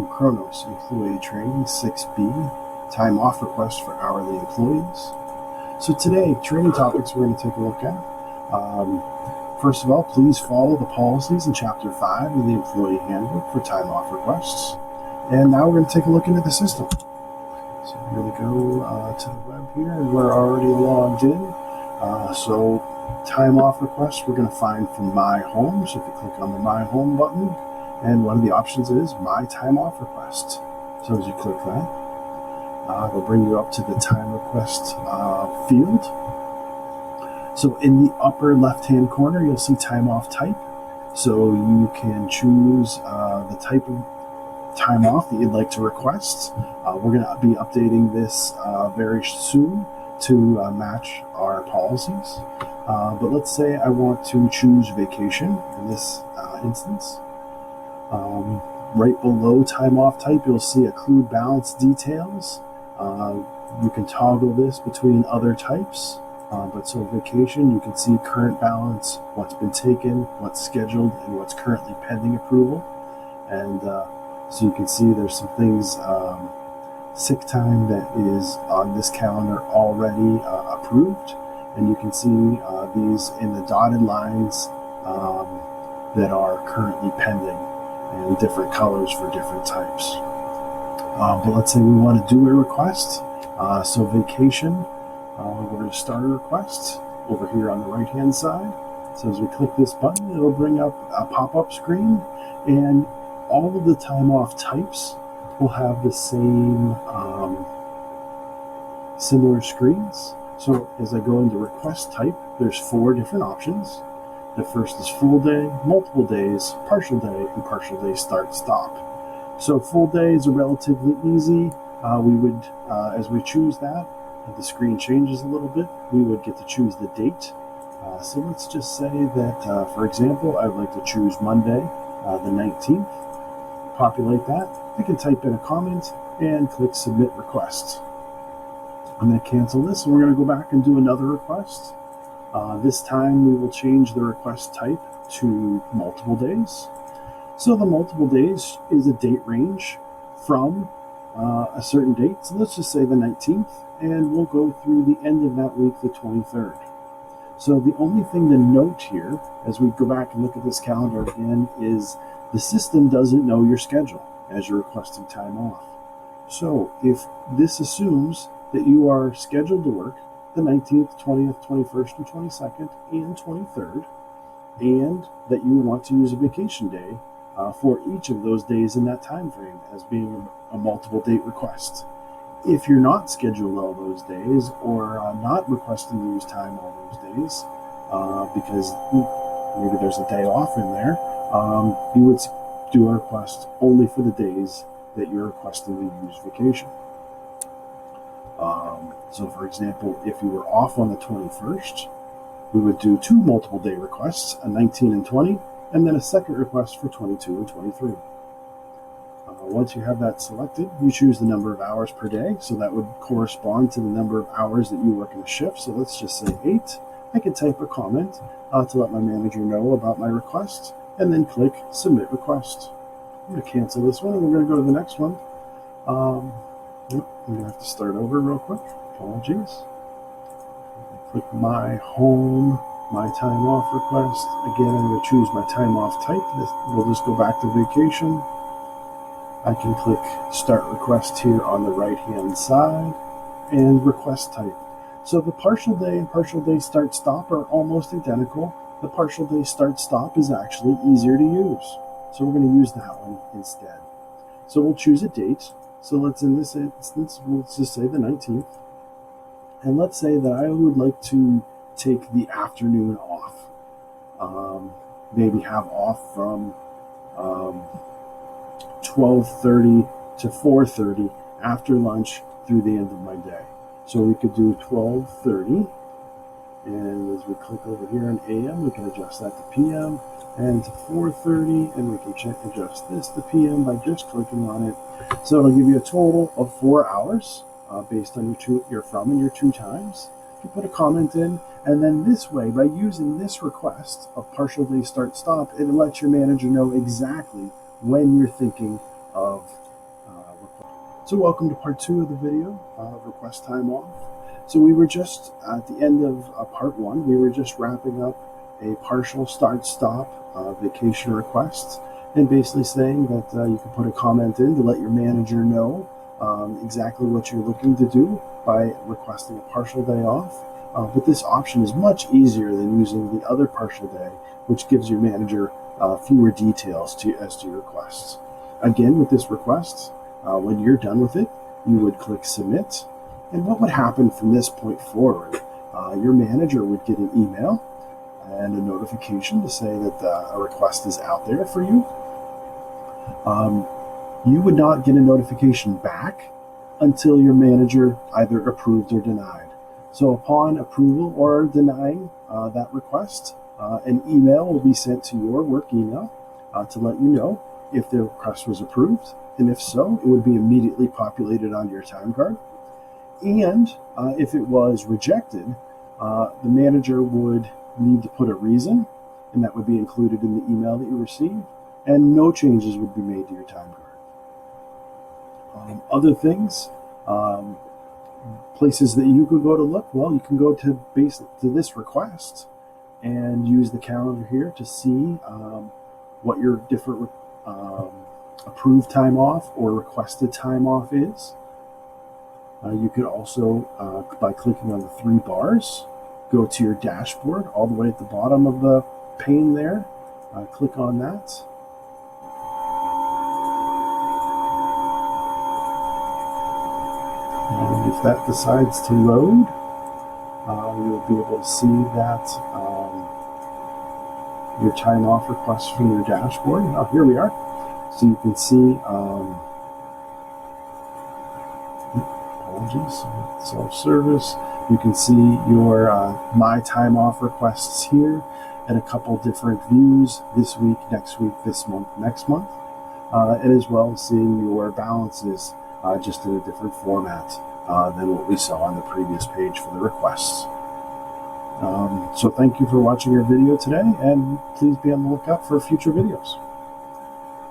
to Kronos Employee Training 6B, Time Off Request for Hourly Employees. So today, training topics we're going to take a look at. First of all, please follow the policies in Chapter 5 of the Employee Handbook for time off requests. And now we're going to take a look into the system. So we're going to go to the web here, and we're already logged in. So time off requests we're going to find from My Home. So if you click on the My Home button, and one of the options is My Time Off Request. So as you click that, it'll bring you up to the time request field. So in the upper left-hand corner, you'll see time off type. So you can choose the type of time off that you'd like to request. We're going to be updating this very soon to match our policies. But let's say I want to choose vacation in this instance. Right below time off type, you'll see accrued balance details. You can toggle this between other types. But so vacation, you can see current balance, what's been taken, what's scheduled, and what's currently pending approval. And so you can see there's some things, sick time that is on this calendar already approved. And you can see these in the dotted lines that are currently pending, and different colors for different types. But let's say we want to do a request. So vacation, we're going to start a request over here on the right hand side. So as we click this button, it'll bring up a pop-up screen, and all of the time off types will have the same similar screens. So as I go into request type, there's 4 different options. The first is full day, multiple days, partial day, and partial day start stop. So full day is relatively easy. We would, as we choose that, the screen changes a little bit. We would get to choose the date. So let's just say that, for example, I would like to choose Monday, the 19th. Populate that. I can type in a comment and click submit request. I'm going to cancel this, and we're going to go back and do another request. This time we will change the request type to multiple days. So the multiple days is a date range from a certain date. So let's just say the 19th, and we'll go through the end of that week, the 23rd. So the only thing to note here, as we go back and look at this calendar again, is the system doesn't know your schedule as you're requesting time off. So if this assumes that you are scheduled to work the 19th, 20th, 21st, and 22nd, and 23rd, and that you want to use a vacation day for each of those days in that time frame as being a multiple date request. If you're not scheduled all those days, or not requesting to use time all those days, because maybe there's a day off in there, you would do a request only for the days that you're requesting to use vacation. So for example, if you were off on the 21st, we would do 2 multiple day requests, a 19 and 20, and then a second request for 22 and 23. Once you have that selected, you choose the number of hours per day. So that would correspond to the number of hours that you work in a shift. So let's just say 8. I can type a comment to let my manager know about my request, and then click submit request. I'm going to cancel this one, and we're going to go to the next one. I'm going to have to start over real quick. Apologies. Click My Home, My Time Off Request. Again, I'm going to choose my time off type. We'll just go back to vacation. I can click Start Request here on the right-hand side, and request type. So the partial day and partial day start stop are almost identical. The partial day start stop is actually easier to use. So we're going to use that one instead. So we'll choose a date. So let's, in this instance, let's just say the 19th. And let's say that I would like to take the afternoon off. Maybe have off from 12:30 to 4:30 after lunch through the end of my day. So we could do 12:30. And as we click over here on AM, we can adjust that to PM, and to 4:30, and we can adjust this to PM by just clicking on it. So it'll give you a total of 4 hours based on your from and your 2 times. You put a comment in, and then this way, by using this request of partial day start stop, it lets your manager know exactly when you're thinking of So welcome to part 2 of the video of request time off. So we were just at the end of part 1, we were just wrapping up a partial start-stop vacation request and basically saying that you can put a comment in to let your manager know exactly what you're looking to do by requesting a partial day off. But this option is much easier than using the other partial day, which gives your manager fewer details as to your requests. Again, with this request, when you're done with it, you would click submit. And what would happen from this point forward? Your manager would get an email and a notification to say that a request is out there for you. You would not get a notification back until your manager either approved or denied. So upon approval or denying that request, an email will be sent to your work email to let you know if the request was approved. And if so, it would be immediately populated onto your time card. And if it was rejected, the manager would need to put a reason, and that would be included in the email that you received, and no changes would be made to your time card. Other things, places that you could go to look, well, you can go to this request and use the calendar here to see what your different approved time off or requested time off is. You could also, by clicking on the 3 bars, go to your dashboard all the way at the bottom of the pane there. Click on that. And if that decides to load, you'll be able to see that your time off request from your dashboard. Oh, here we are. So you can see, apologies, self-service. You can see your My Time Off requests here and a couple different views: this week, next week, this month, next month, and as well as seeing your balances just in a different format than what we saw on the previous page for the requests. So thank you for watching our video today, and please be on the lookout for future videos.